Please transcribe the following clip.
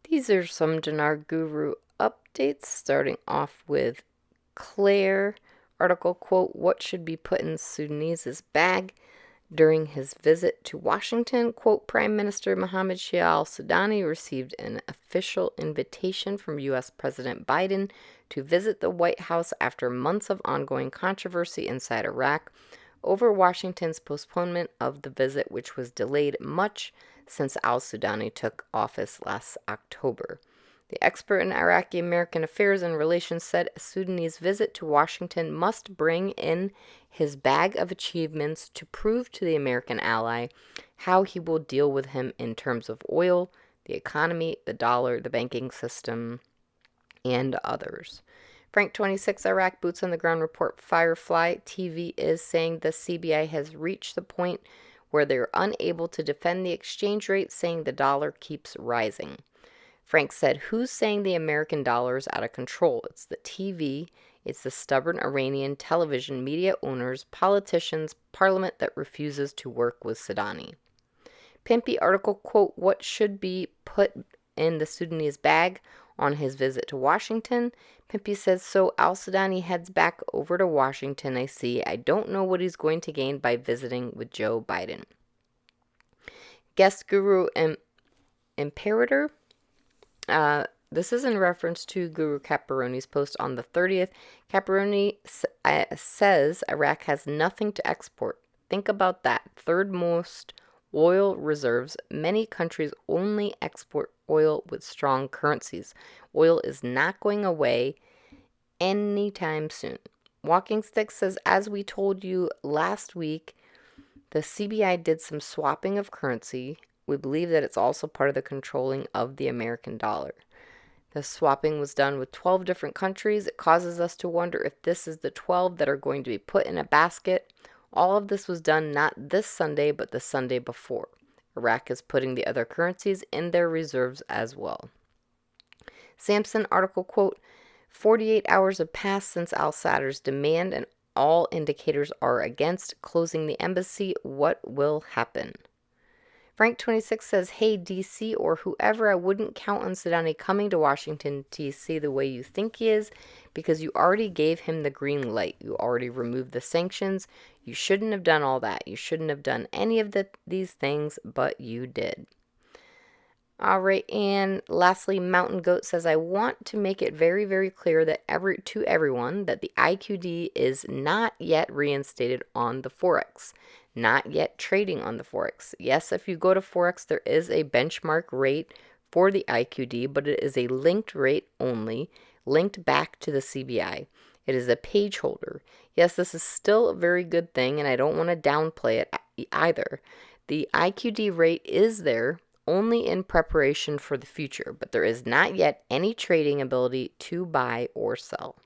These are some Dinar Guru updates, starting off with Claire article, quote, what should be put in Sudanese's bag during his visit to Washington, quote, Prime Minister Mohammed Shia al-Sudani received an official invitation from U.S. President Biden to visit the White House after months of ongoing controversy inside Iraq over Washington's postponement of the visit, which was delayed much since al-Sudani took office last October. The expert in Iraqi American affairs and relations said a Sudanese visit to Washington must bring in his bag of achievements to prove to the American ally how he will deal with him in terms of oil, the economy, the dollar, the banking system, and others. Frank 26 Iraq Boots on the Ground report Firefly TV is saying the CBI has reached the point where they're unable to defend the exchange rate, saying the dollar keeps rising. Frank said, who's saying the American dollar is out of control? It's the TV, it's the stubborn Iranian television media owners, politicians, parliament that refuses to work with Sudani. Pimpy article, quote, what should be put in the Sudanese bag on his visit to Washington? Pimpy says, so al-Sudani heads back over to Washington, I see. I don't know what he's going to gain by visiting with Joe Biden. Guest Guru Imperator. This is in reference to Guru Caparoni's post on the 30th. Caparoni says Iraq has nothing to export. Think about that. Third most oil reserves. Many countries only export oil with strong currencies. Oil is not going away anytime soon. Walking Stick says, as we told you last week, the CBI did some swapping of currency. We believe that it's also part of the controlling of the American dollar. The swapping was done with 12 different countries. It causes us to wonder if this is the 12 that are going to be put in a basket. All of this was done not this Sunday, but the Sunday before. Iraq is putting the other currencies in their reserves as well. Samson article, quote, 48 hours have passed since al-Sadr's demand and all indicators are against closing the embassy. What will happen? Frank 26 says, hey, D.C. or whoever, I wouldn't count on Sudani coming to Washington, D.C. the way you think he is, because you already gave him the green light. You already removed the sanctions. You shouldn't have done all that. You shouldn't have done any of these things, but you did. All right, and lastly, Mountain Goat says, I want to make it very, very clear that to everyone that the IQD is not yet reinstated on the Forex. Not yet trading on the Forex. Yes, if you go to Forex, there is a benchmark rate for the IQD, but it is a linked rate only, linked back to the CBI. It is a page holder. Yes, this is still a very good thing, and I don't want to downplay it either. The IQD rate is there only in preparation for the future, but there is not yet any trading ability to buy or sell.